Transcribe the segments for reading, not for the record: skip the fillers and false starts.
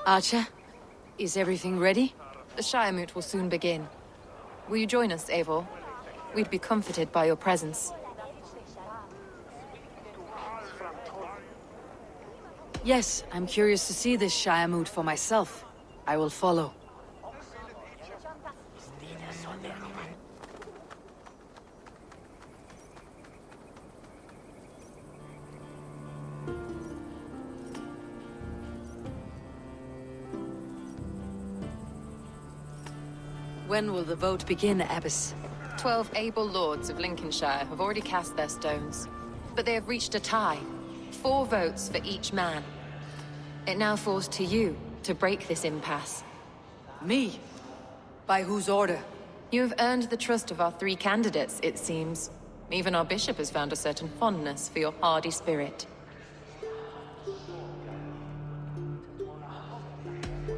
Archer, is everything ready? The Shiremoot will soon begin. Will you join us, Eivor? We'd be comforted by your presence. Yes, I'm curious to see this Shiremoot for myself. I will follow. When will the vote begin, Abbess? 12 able lords of Lincolnshire have already cast their stones, but they have reached a tie. 4 votes for each man. It now falls to you to break this impasse. Me? By whose order? You have earned the trust of our 3 candidates, it seems. Even our bishop has found a certain fondness for your hardy spirit.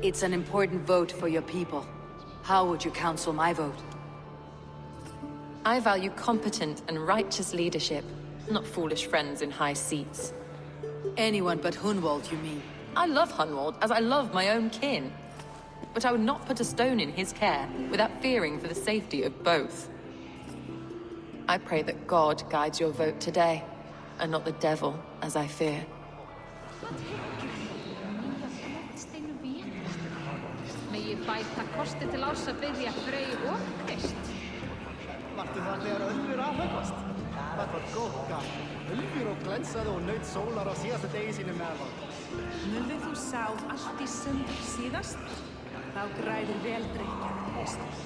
It's an important vote for your people. How would you counsel my vote? I value competent and righteous leadership, not foolish friends in high seats. Anyone but Hunwald, you mean? I love Hunwald as I love my own kin. But I would not put a stone in his care without fearing for the safety of both. I pray that God guides your vote today, and not the devil, as I fear. Bæta kosti til árs að biðja Frey og Krist. Vartu þar þegar Ölfur afhöggvast? Það var gott gaman. Ölfur og glensaði og naut sólar á síðasta degi sínu meðal. Mulðu þú sáð allt í sundur síðast? Þá græður vel drykjan hestur.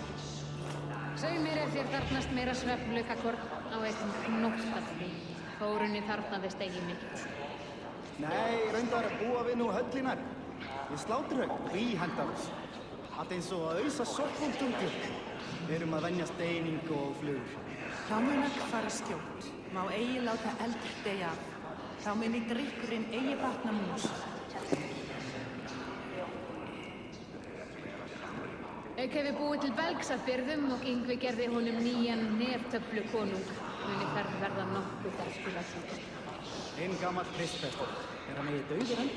Segðu mér ef þér þarfnast meira svefnlaukakorn á einn nóttatni. Þórunni þarfnaðist eigi mikill. Nei, reyndar búa við nú höllinar. Við Sláturhögg og íhendar oss. Allt eins og að ausa sokkbúltungur. Við erum að venja steiningu og flugur. Þá mun öll fara skjótt. Má eigi láta eldur deyja af. Þá muni drykkurinn eigi batna mús. Auk hefur búið til belgs af byrðum og Yngvi gerði honum nýjan neftöflu konung. Muni ferð verða nokkuð eftir að síðast. Einn gamall kristprestur. Hann eigi dauður enn?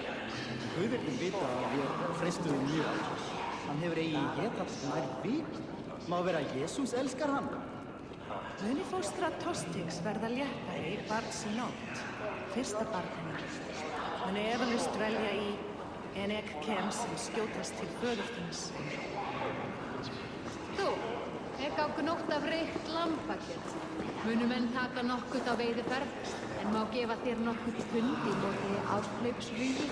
Guðirnum vita að við freistuðum mjög. Hann hefur eigi getað nær vik. Má vera Jesús elskar hann. Muni fóstra Tostigs verða léttari barns í nótt. Fyrsta barn hennar. Muni efalust velja í en ek kem sem skjótast til föðurþins. Þú, gáku nótt af reykt lambakjöt. Munu menn taka nokkurt á veiðiferð, en má gefa þér nokkurt pund í móti afhlaupsvíðum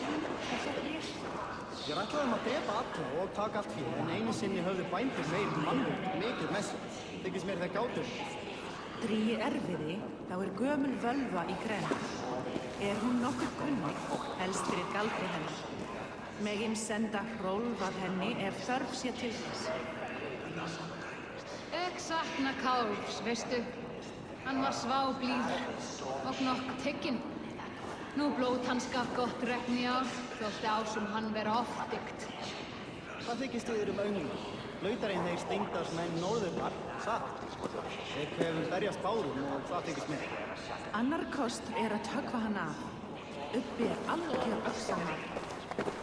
þessa hér. Ég ætlaði að drepa alla og taka allt fyrir, en einu sinni höfðu bændur meir mannvöld mikið með sér. Þykist mér þeir gátur. Dríi erfiði, þá gömul völva í grenn. Hún nokkur kunnig, helst fyrir galdri hennar. Megin senda hrólf að henni ef þörf sé til þess. Ek sakna Kálfs, veistu. Hann var sváblíður og nokk tygginn. Nú blót hans gaf gott regni á, þótti ásum hann vera ofdygt. Hvað þykist þið auðnum? Lautarinn þeir steindars menn norðurnar, satt. Þeir hefum berjast bárum og það þykist mér. Annar kostur að tökva hann af. Uppi algjör öxamar.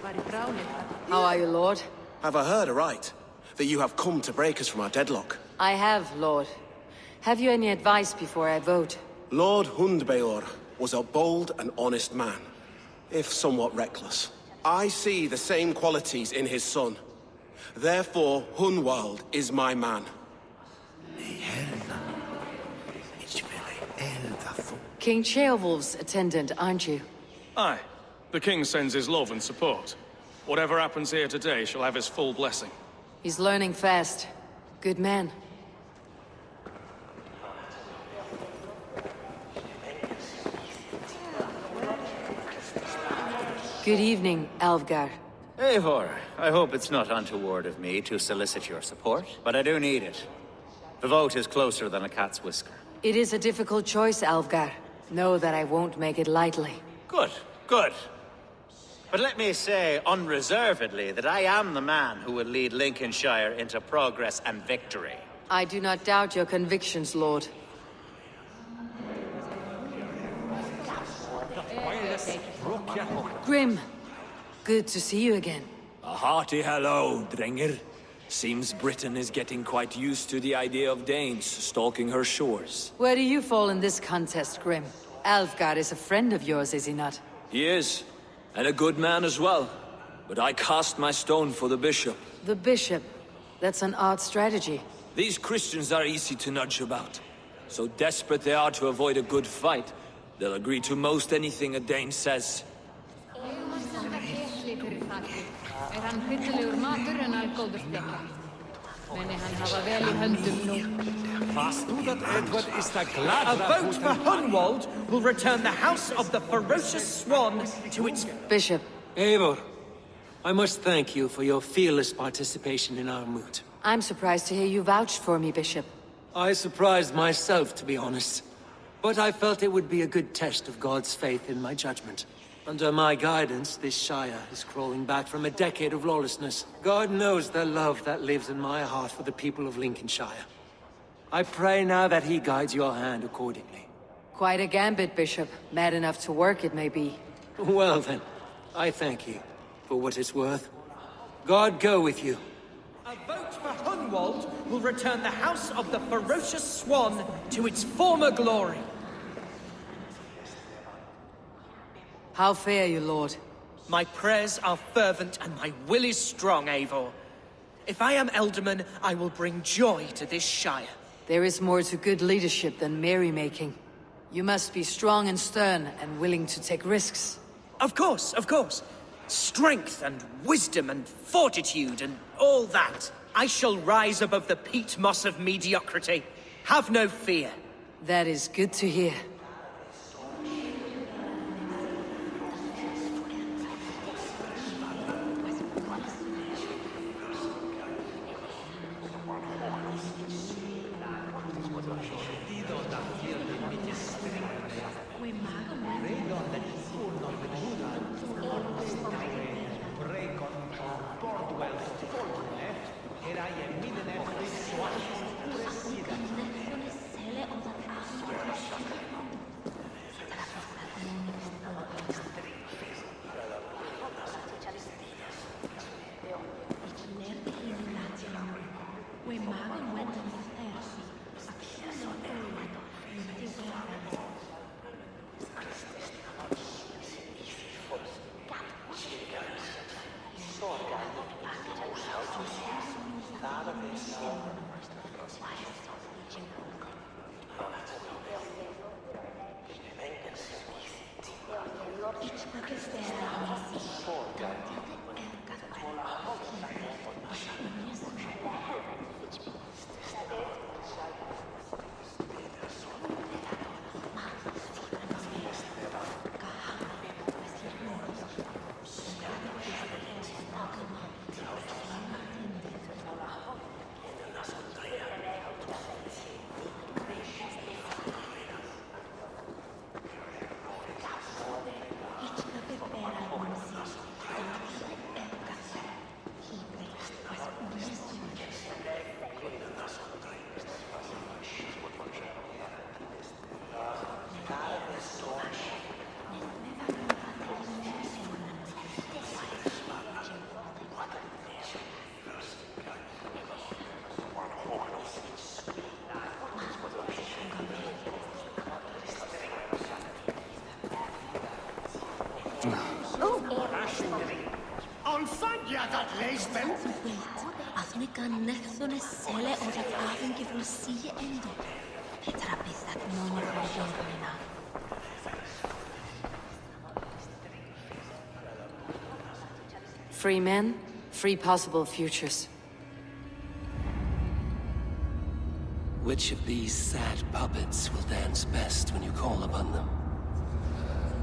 Var í brálið. How are you, Lord? Have I heard aright? That you have come to break us from our deadlock? I have, Lord. Have you any advice before I vote? Lord Hundbeor was a bold and honest man, if somewhat reckless. I see the same qualities in his son. Therefore, Hunwald is my man. King Ceolwulf's attendant, aren't you? Aye. The king sends his love and support. Whatever happens here today shall have his full blessing. He's learning fast. Good man. Good evening, Alvgar. Eivor, I hope it's not untoward of me to solicit your support, but I do need it. The vote is closer than a cat's whisker. It is a difficult choice, Alvgar. Know that I won't make it lightly. Good, good. But let me say unreservedly that I am the man who will lead Lincolnshire into progress and victory. I do not doubt your convictions, Lord. Grim, good to see you again. A hearty hello, Drenger. Seems Britain is getting quite used to the idea of Danes stalking her shores. Where do you fall in this contest, Grim? Alfgar is a friend of yours, is he not? He is, and a good man as well. But I cast my stone for the bishop. The bishop? That's an odd strategy. These Christians are easy to nudge about. So desperate they are to avoid a good fight, they'll agree to most anything a Dane says. Hann hryllilegur matur en góður spekka. Meni hann hafa vel í höndum nú. A vote for Hunwald will return the House of the Ferocious Swan to its... Bishop. Eivor, I must thank you for your fearless participation in our moot. I'm surprised to hear you vouched for me, Bishop. I surprised myself, to be honest. But I felt it would be a good test of God's faith in my judgment. Under my guidance, this Shire is crawling back from a decade of lawlessness. God knows the love that lives in my heart for the people of Lincolnshire. I pray now that he guides your hand accordingly. Quite a gambit, Bishop. Mad enough to work, it may be. Well then, I thank you for what it's worth. God go with you. A vote for Hunwald will return the House of the Ferocious Swan to its former glory. How fare you, Lord? My prayers are fervent and my will is strong, Eivor. If I am Elderman, I will bring joy to this Shire. There is more to good leadership than merrymaking. You must be strong and stern and willing to take risks. Of course, of course. Strength and wisdom and fortitude and all that. I shall rise above the peat moss of mediocrity. Have no fear. That is good to hear. Free men, free possible futures. Which of these sad puppets will dance best when you call upon them?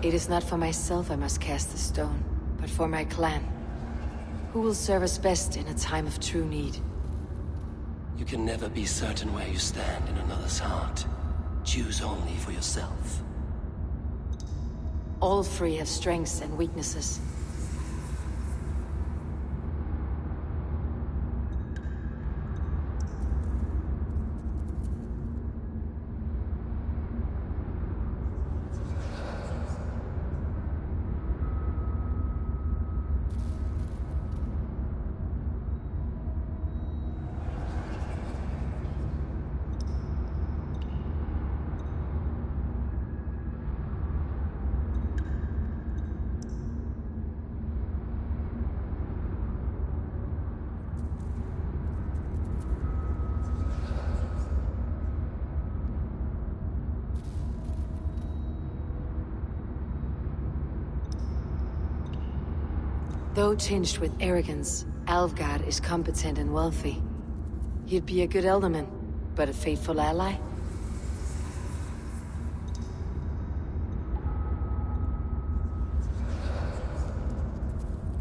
It is not for myself I must cast the stone, but for my clan. Who will serve us best in a time of true need? You can never be certain where you stand in another's heart. Choose only for yourself. All three have strengths and weaknesses. Though tinged with arrogance, Alvgar is competent and wealthy. He'd be a good alderman, but a faithful ally?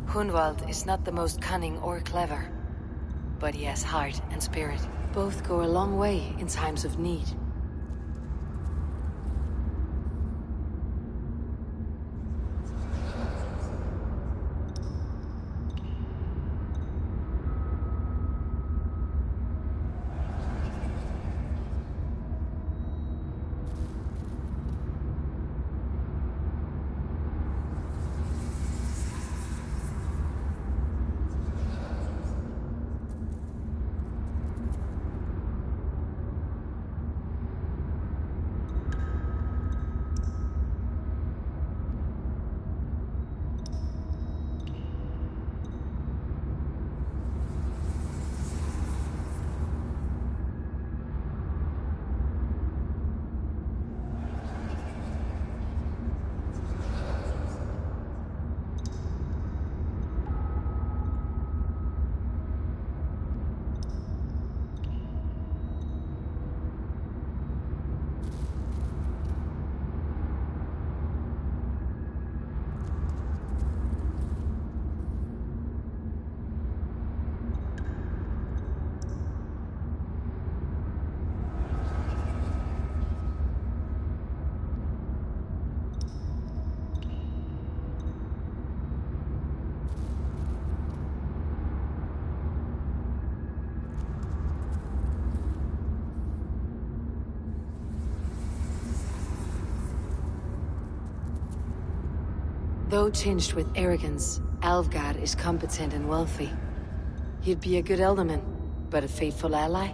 Hunwald is not the most cunning or clever, but he has heart and spirit. Both go a long way in times of need. Though tinged with arrogance, Alvgar is competent and wealthy. He'd be a good alderman, but a faithful ally?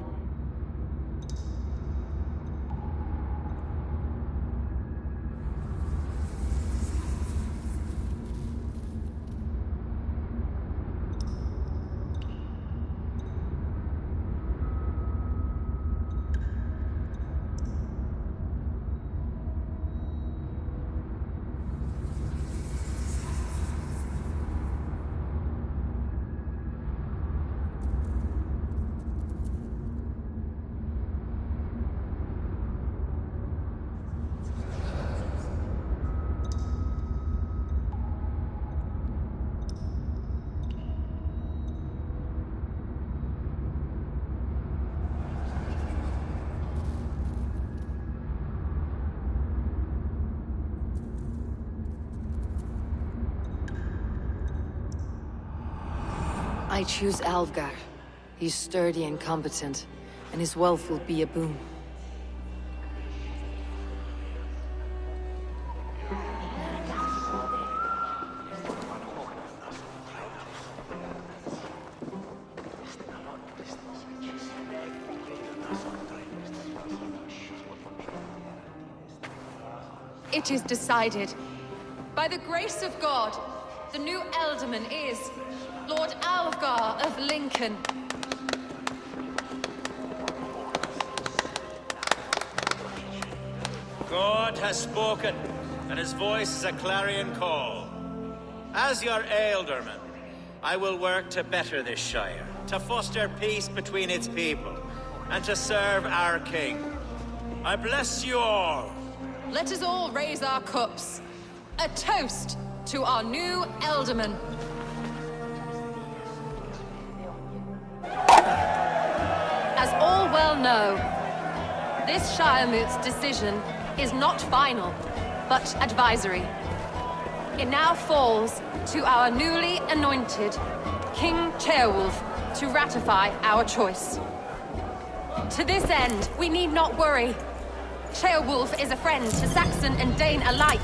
I choose Alvgar. He's sturdy and competent, and his wealth will be a boon. It is decided. By the grace of God, the new Alderman is Lord Alvgar of Lincoln. God has spoken, and his voice is a clarion call. As your Alderman, I will work to better this Shire, to foster peace between its people, and to serve our king. I bless you all. Let us all raise our cups. A toast to our new Alderman. As all well know, this Shiremoot's decision is not final, but advisory. It now falls to our newly anointed King Ceolwulf to ratify our choice. To this end, we need not worry. Ceolwulf is a friend to Saxon and Dane alike,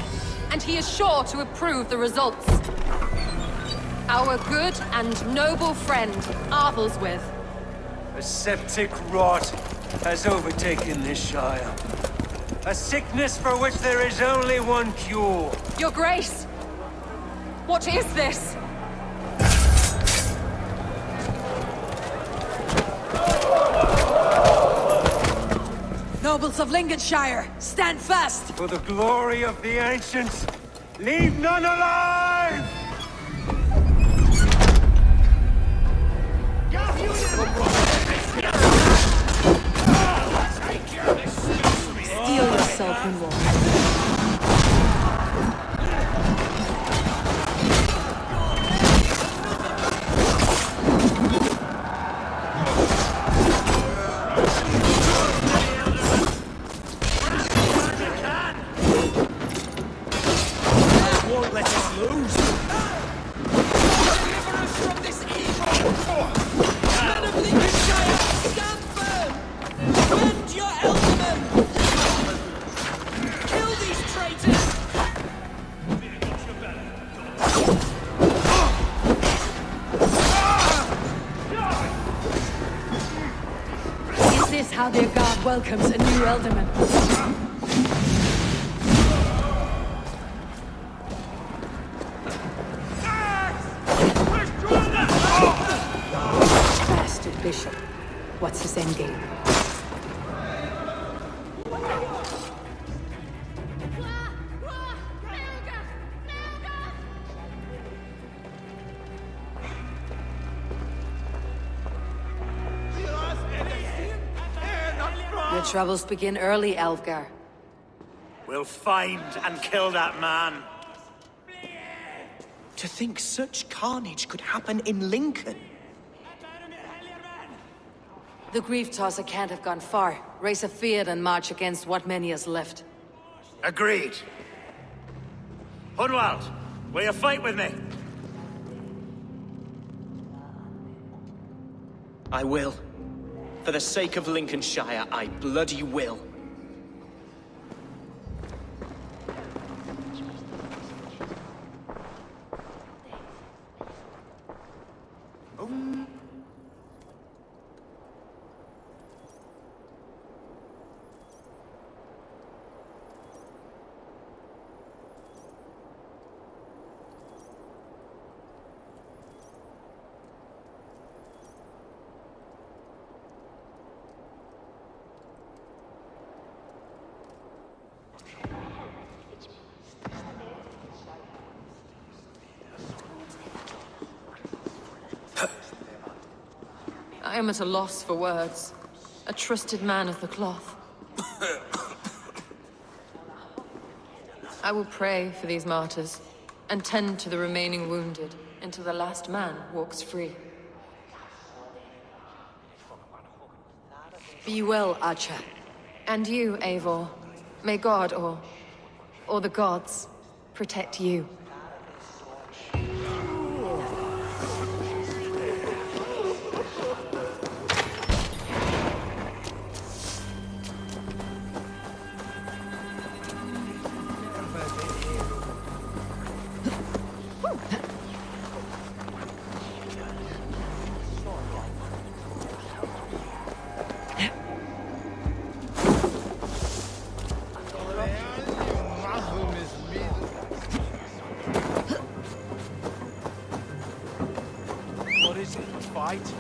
and he is sure to approve the results. Our good and noble friend, Arthelswith. A septic rot has overtaken this Shire. A sickness for which there is only one cure. Your Grace! What is this? Nobles of Lincolnshire, stand fast! For the glory of the ancients, leave none alive! Steel yourself, Hunwald. Won't let us lose. Deliver us from this evil! Men of Lincolnshire, stand firm! Defend your ealdormen! Kill these traitors! Is this how their god welcomes a new ealdorman? Bastard bishop. What's his endgame? Your troubles begin early, Elfgar. We'll find and kill that man. To think such carnage could happen in Lincoln. The grief tosser can't have gone far. Raise a field and march against what many is left. Agreed. Hunwald, will you fight with me? I will. For the sake of Lincolnshire, I bloody will. I am at a loss for words. A trusted man of the cloth. I will pray for these martyrs, and tend to the remaining wounded, until the last man walks free. Be well, Archer. And you, Eivor. May God, or the gods, protect you. What is it? Fight?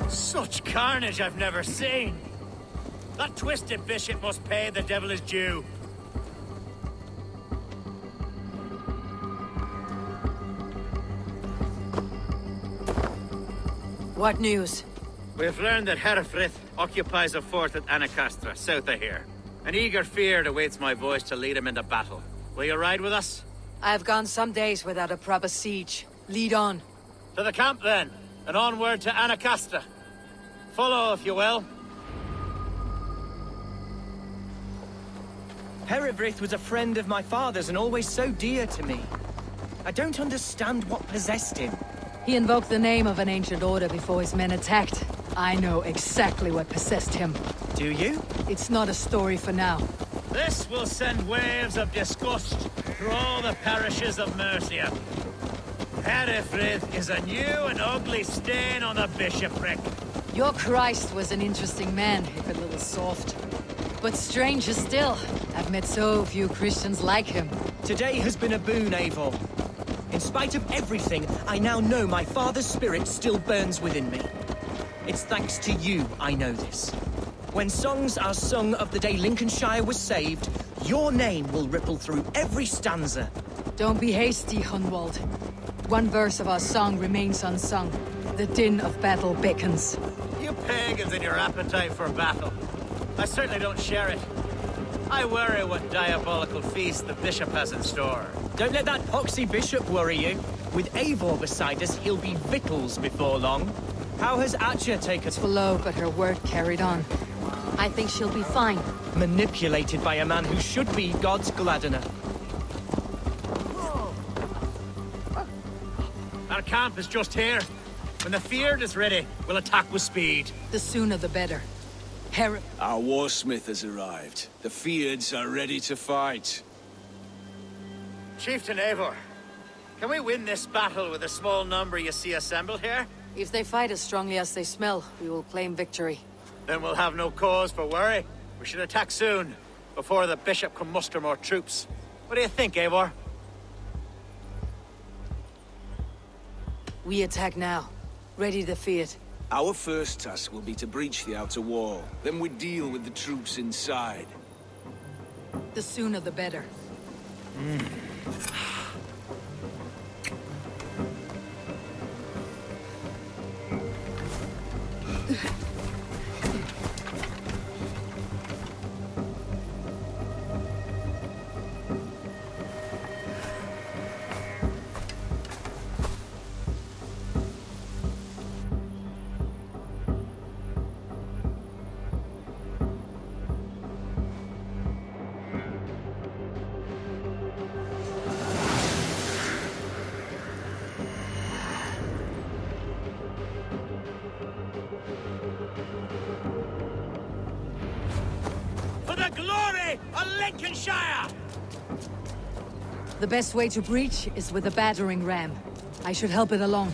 Such carnage I've never seen. That twisted bishop must pay the devil his due. What news? We've learned that Herefrith occupies a fort at Anacastra, south of here. An eager fear awaits my voice to lead him into battle. Will you ride with us? I've gone some days without a proper siege. Lead on. To the camp, then, and onward to Anacastra. Follow, if you will. Herefrith was a friend of my father's and always so dear to me. I don't understand what possessed him. He invoked the name of an ancient order before his men attacked. I know exactly what possessed him. Do you? It's not a story for now. This will send waves of disgust through all the parishes of Mercia. Herefrith is a new and ugly stain on the bishopric. Your Christ was an interesting man, if a little soft. But stranger still, I've met so few Christians like him. Today has been a boon, Eivor. In spite of everything, I now know my father's spirit still burns within me. It's thanks to you I know this. When songs are sung of the day Lincolnshire was saved, your name will ripple through every stanza. Don't be hasty, Hunwald. One verse of our song remains unsung. The din of battle beckons. You pagans and your appetite for battle. I certainly don't share it. I worry what diabolical feast the bishop has in store. Don't let that poxy bishop worry you. With Eivor beside us, he'll be victuals before long. How has Atcha taken us? Below, but her word carried on. I think she'll be fine. Manipulated by a man who should be God's Gladdener. Our camp is just here. When the Fyrd is ready, we'll attack with speed. The sooner the better. Our warsmith has arrived. The Fyrds are ready to fight. Chieftain Eivor, can we win this battle with the small number you see assembled here? If they fight as strongly as they smell, we will claim victory. Then we'll have no cause for worry. We should attack soon, before the bishop can muster more troops. What do you think, Eivor? We attack now. Ready to Fyrd. Our first task will be to breach the outer wall. Then we deal with the troops inside. The sooner the better. For the glory of Lincolnshire! The best way to breach is with a battering ram. I should help it along.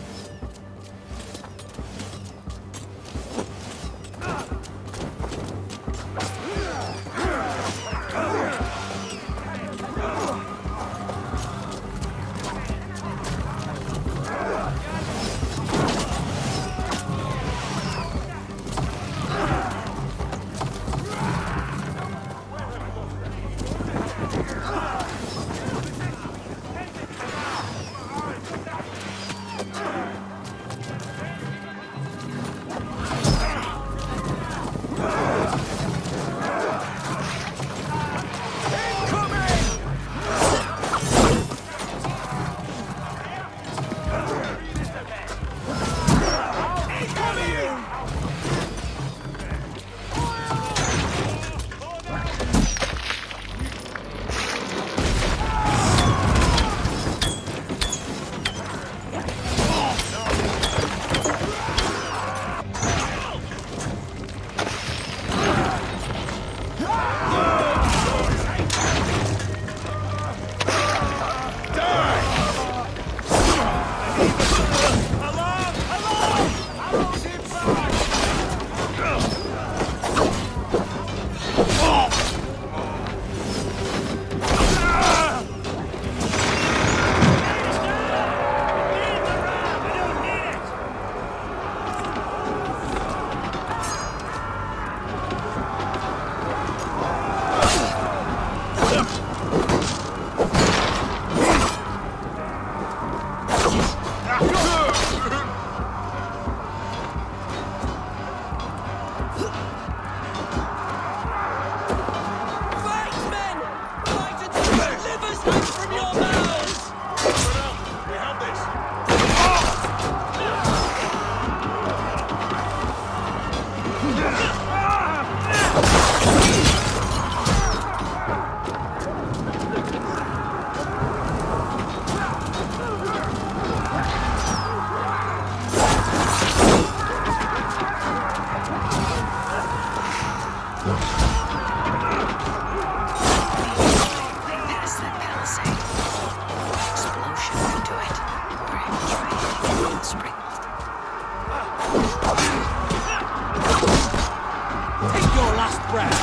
your last breath.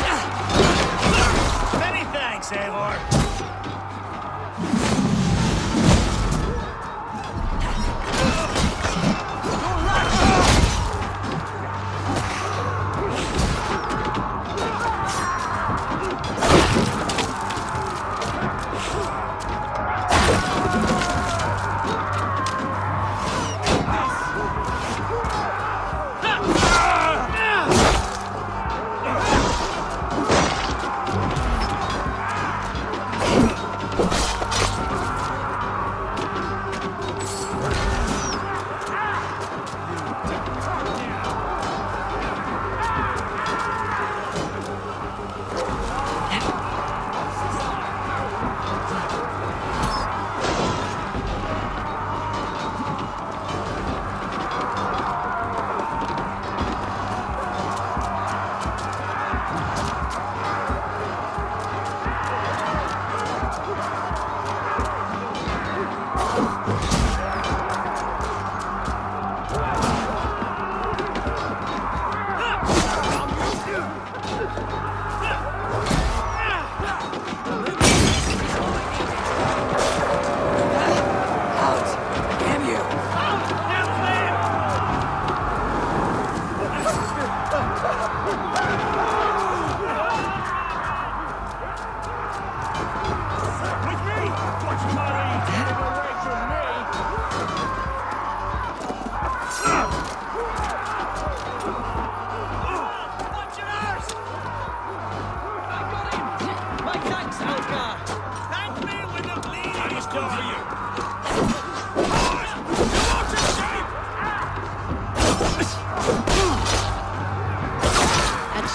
Many thanks, Eivor.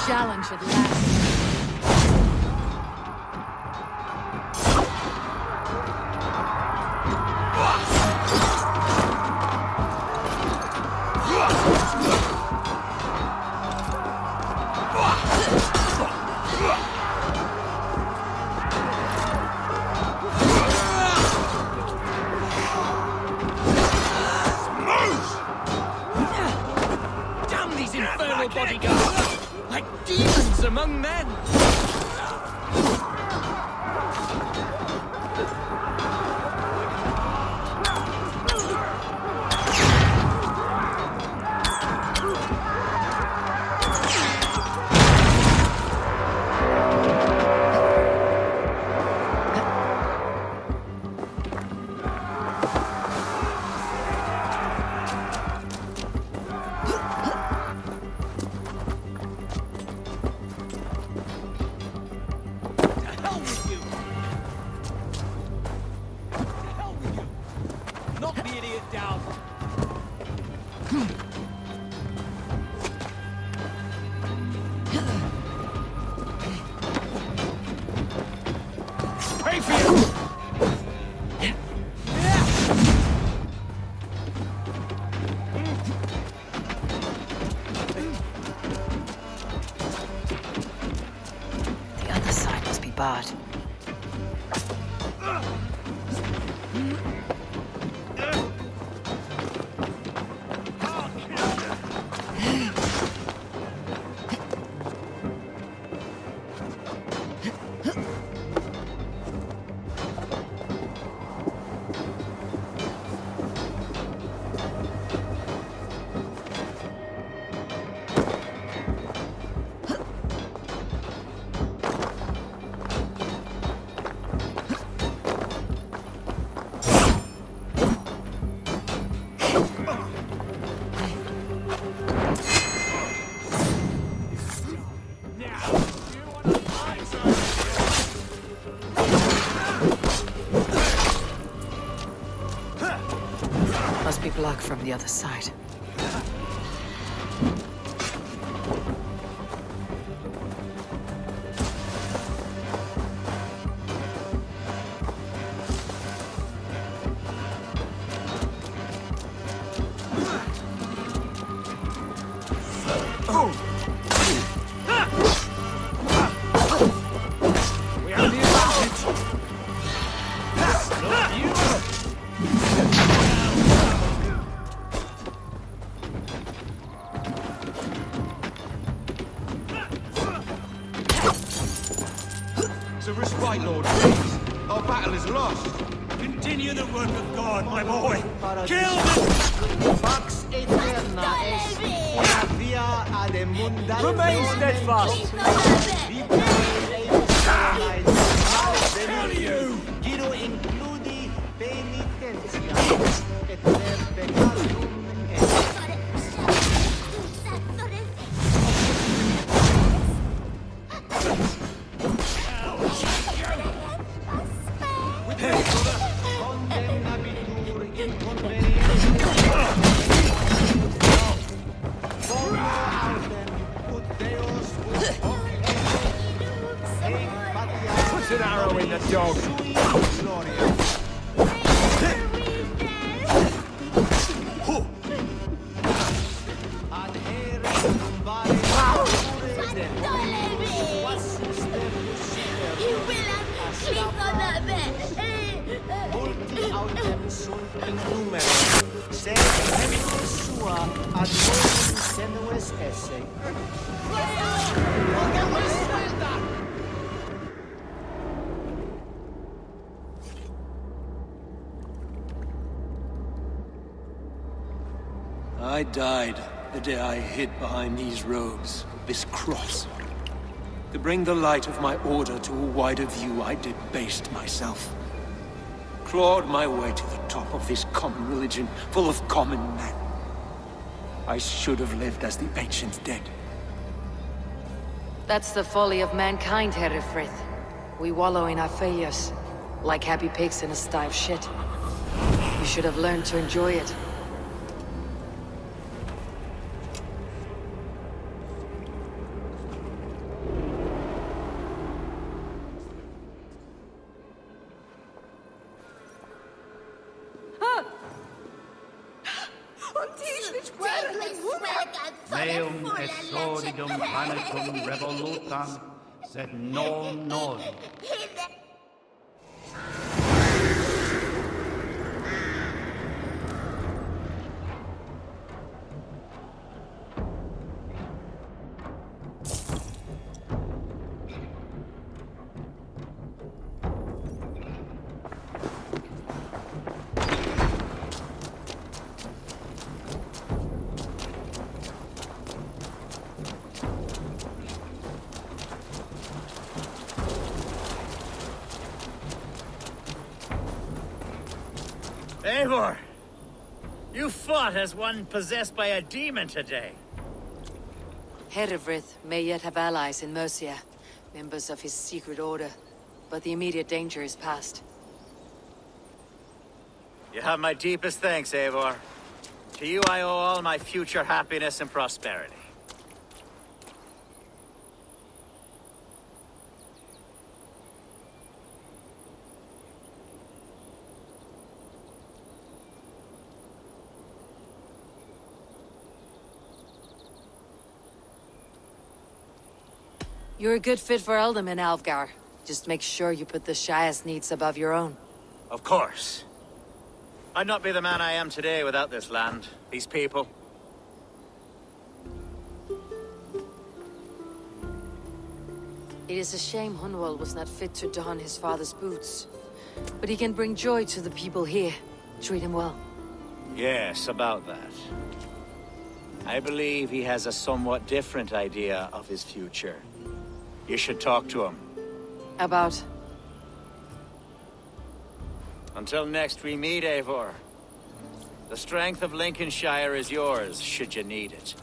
Challenge at last. Damn these infernal bodyguards! Like demons among men! The other side must be barred. Must be blocked from the other side. We have the advantage! Not you! Answer us right, Lord, please. Our battle is lost. Continue the work of God, my boy. Kill them! Pax eterna est una via ad emunda. Remain steadfast. Tell you! Giro includi penitentia et per peccatum est. Condemnabitur in convenientia. Forma autem ut Deus ut hoc Put an arrow in the dog. gloria. Ad here numbare multi autem sunt in numero, sed nemicis sua ad volum senues esse. I died the day I hid behind these robes, this cross. To bring the light of my order to a wider view, I debased myself. Clawed my way to the top of this common religion, full of common men. I should have lived as the ancient dead. That's the folly of mankind, Herefrith. We wallow in our failures, like happy pigs in a sty of shit. You should have learned to enjoy it. Meum et sordidum panicum revolutam, sed non noli. Eivor! You fought as one possessed by a demon today. Herefrith may yet have allies in Mercia, members of his secret order, but the immediate danger is past. You have my deepest thanks, Eivor. To you I owe all my future happiness and prosperity. You're a good fit for Ealdorman, Alfgar. Just make sure you put the Shire's needs above your own. Of course. I'd not be the man I am today without this land, these people. It is a shame Hunwald was not fit to don his father's boots. But he can bring joy to the people here. Treat him well. Yes, about that. I believe he has a somewhat different idea of his future. You should talk to him. About? Until next we meet, Eivor. The strength of Lincolnshire is yours, should you need it.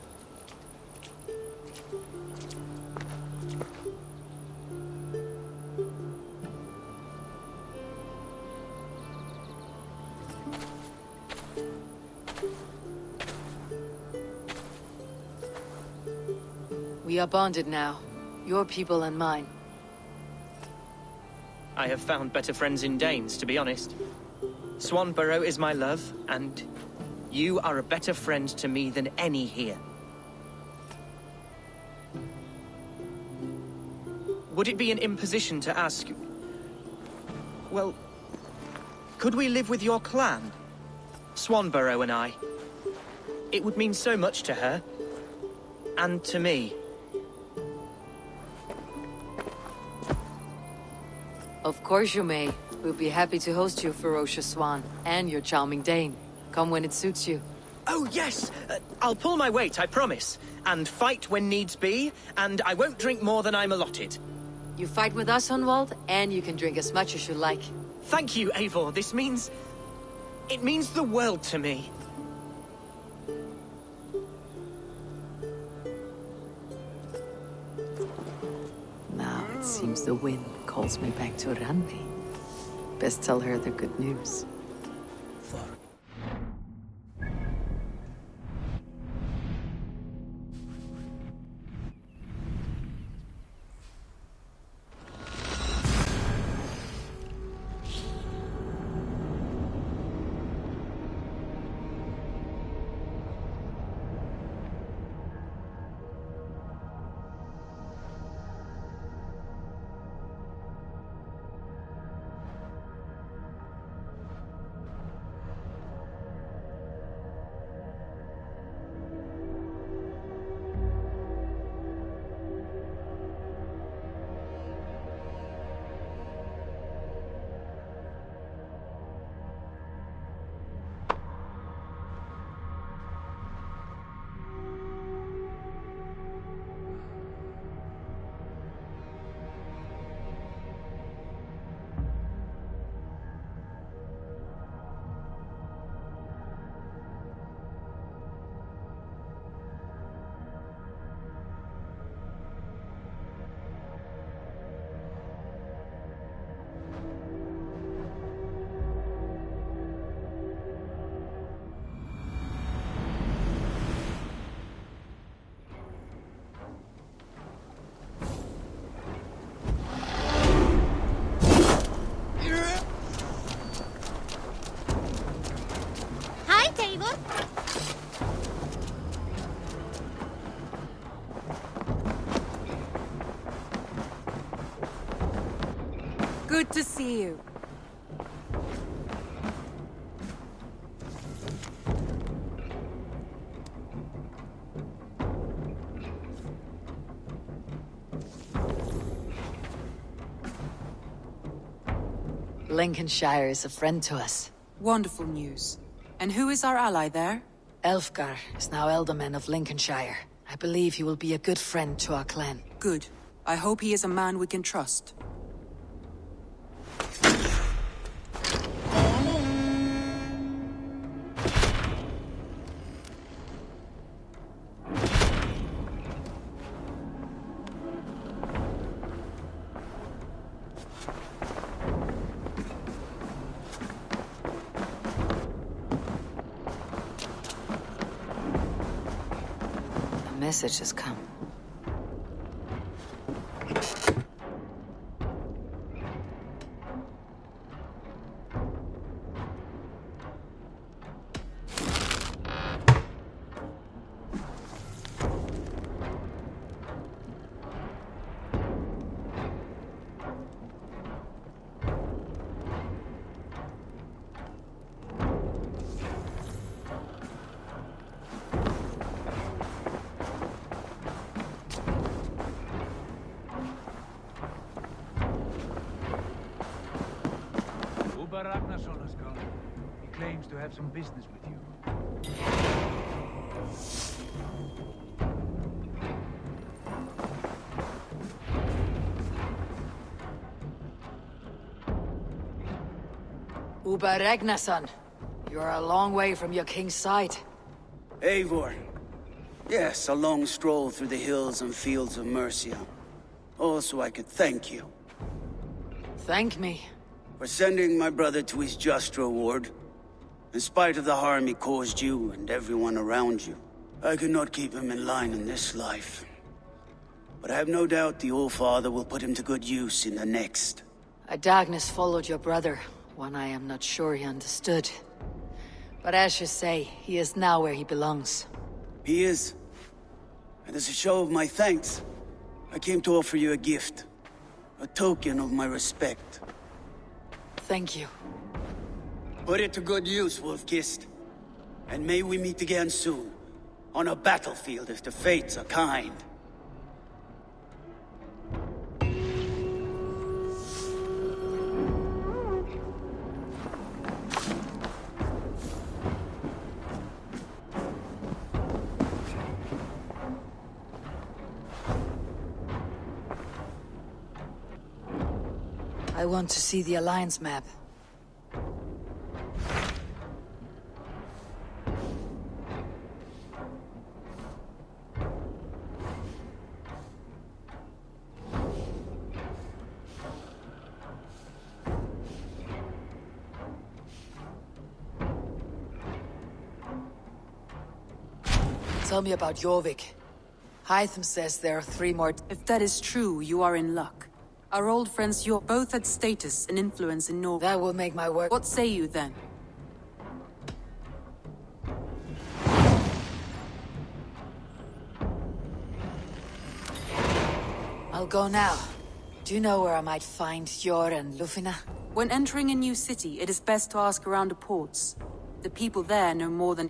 We are bonded now. Your people and mine. I have found better friends in Danes, to be honest. Swanborough is my love, and you are a better friend to me than any here. Would it be an imposition to ask... Well, could we live with your clan? Swanborough and I. It would mean so much to her. And to me. Of course you may. We'll be happy to host you, ferocious swan, and your charming Dane. Come when it suits you. Oh, yes! I'll pull my weight, I promise. And fight when needs be, and I won't drink more than I'm allotted. You fight with us, Hunwald, and you can drink as much as you like. Thank you, Eivor. This means... it means the world to me. Now it seems the wind calls me back to Randi. Best tell her the good news. Good to see you. Lincolnshire is a friend to us. Wonderful news. And who is our ally there? Elfgar is now Ealdorman of Lincolnshire. I believe he will be a good friend to our clan. Good. I hope he is a man we can trust. A message has come. Uber Ragnarsson has come. He claims to have some business with you. Uber Ragnarsson, you're a long way from your king's side. Eivor. Yes, a long stroll through the hills and fields of Mercia. Also, I could thank you. Thank me? For sending my brother to his just reward. In spite of the harm he caused you and everyone around you. I could not keep him in line in this life. But I have no doubt the All-Father will put him to good use in the next. A darkness followed your brother, one I am not sure he understood. But as you say, he is now where he belongs. He is. And as a show of my thanks, I came to offer you a gift. A token of my respect. Thank you. Put it to good use, Wolf-Kissed. And may we meet again soon. On a battlefield if the fates are kind. I want to see the Alliance map. Tell me about Jorvik. Hytham says there are 3 more. If that is true, you are in luck. Our old friends, you're both had status and influence in Norway. That will make my work. What say you then? I'll go now. Do you know where I might find Hjor and Lufina? When entering a new city, it is best to ask around the ports. The people there know more than...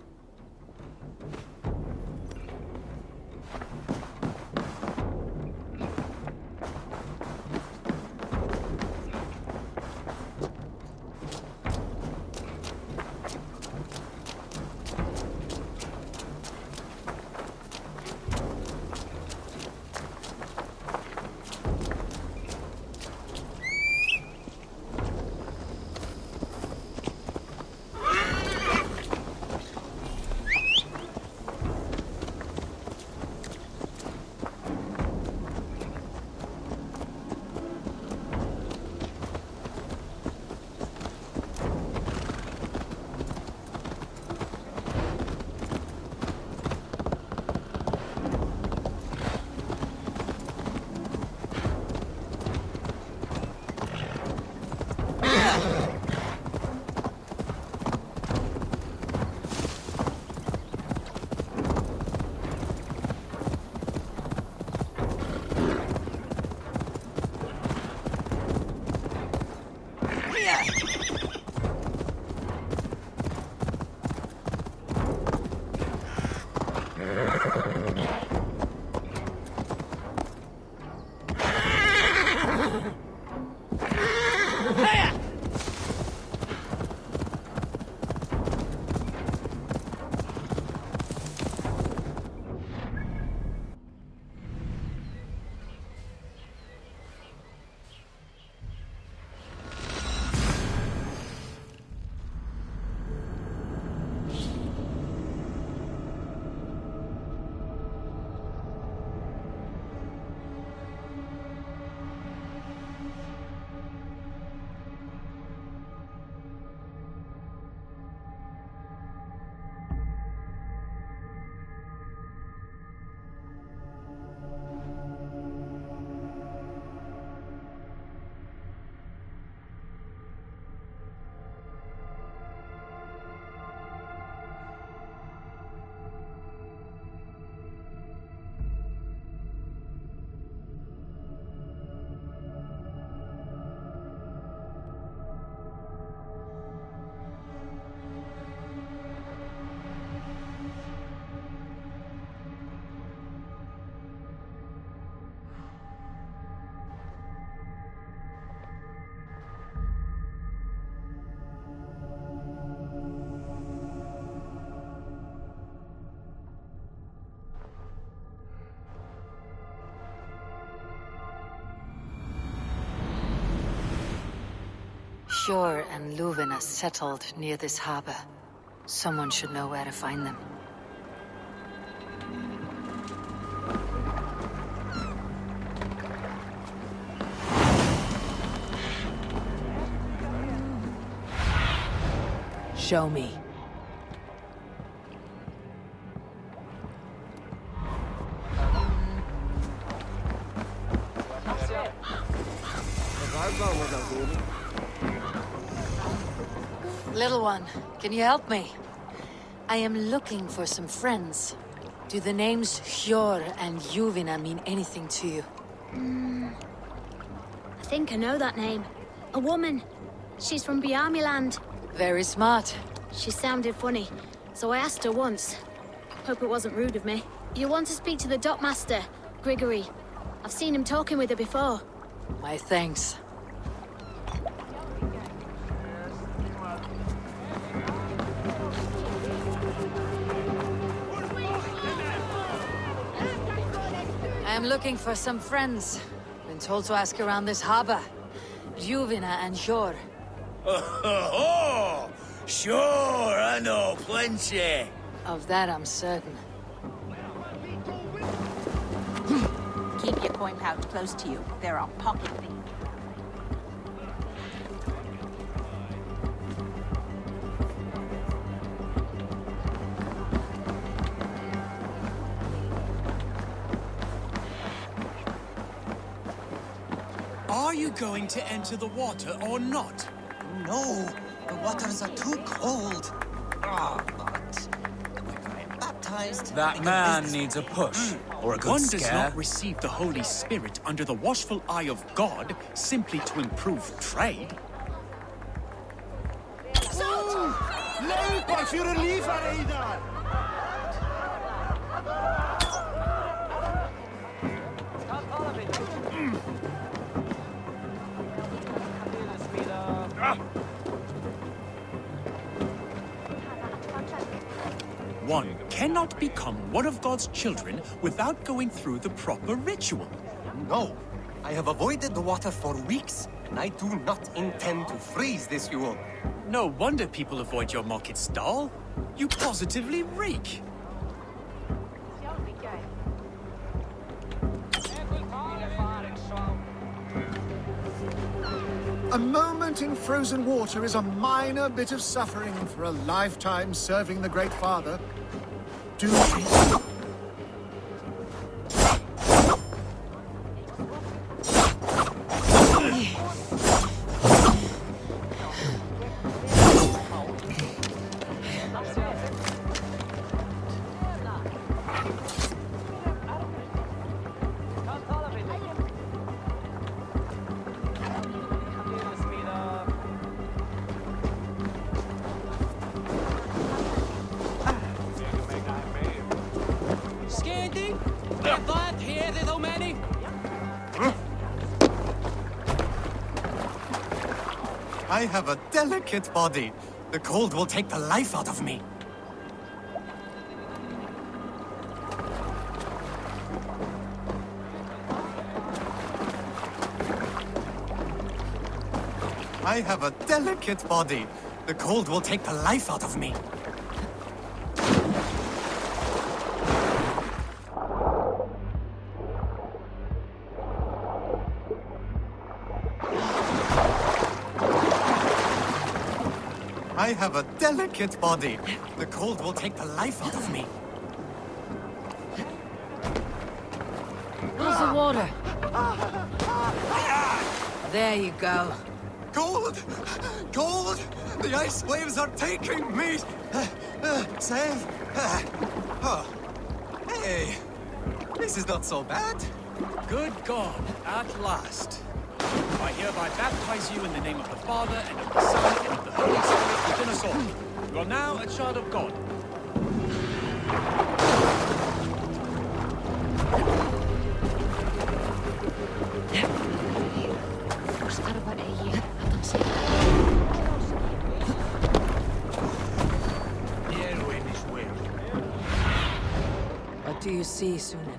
Hjor and Luvin are settled near this harbor. Someone should know where to find them. Show me. Little one, can you help me? I am looking for some friends. Do the names Hjor and Juvina mean anything to you? I think I know that name. A woman. She's from Bjarmiland. Very smart. She sounded funny, so I asked her once. Hope it wasn't rude of me. You want to speak to the dockmaster, Grigory. I've seen him talking with her before. My thanks. I am looking for some friends. Been told to ask around this harbor. Juvina and Jor. Oh, sure, I know plenty. Of that I'm certain. Keep your coin pouch close to you. There are pocket thieves. Are you going to enter the water or not? No, the waters are too cold. But if I'm baptized... That man needs a push, or a good One scare. does not receive the Holy Spirit under the watchful eye of God simply to improve trade. Loop voor een lievereider! One cannot become one of God's children without going through the proper ritual. No, I have avoided the water for weeks, and I do not intend to freeze this Yule. No wonder people avoid your market stall. You positively reek. A moment in frozen water is a minor bit of suffering for a lifetime serving the Great Father. Do I have a delicate body. The cold will take the life out of me. I have a delicate body. The cold will take the life out of me. I have a delicate body. The cold will take the life out of me. Where's the water? There you go. Cold! Cold! The ice waves are taking me! Save! Oh. Hey! This is not so bad. Good God, at last. I hereby baptize you in the name of the Father, and of the Son, and of the Holy Spirit within us all. You are now a child of God. What do you see, Sunan?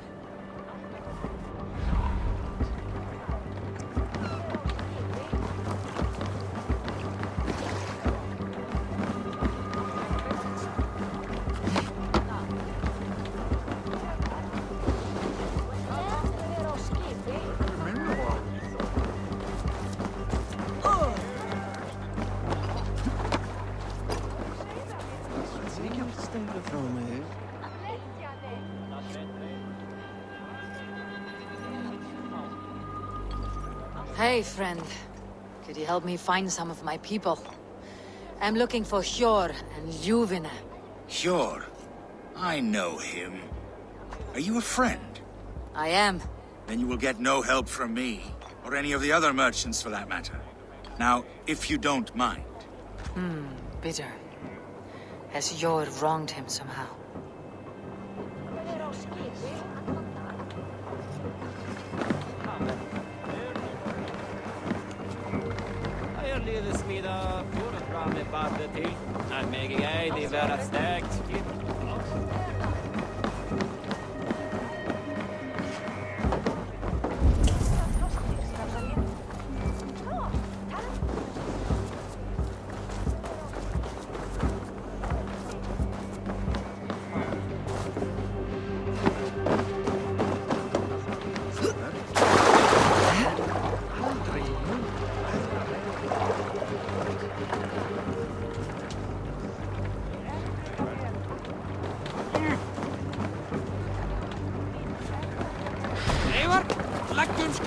Hey, friend. Could you help me find some of my people? I'm looking for Hjor and Juvina. Sure. I know him. Are you a friend? I am. Then you will get no help from me, or any of the other merchants for that matter. Now, if you don't mind. Bitter. Has Hjor wronged him somehow?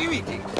continuity.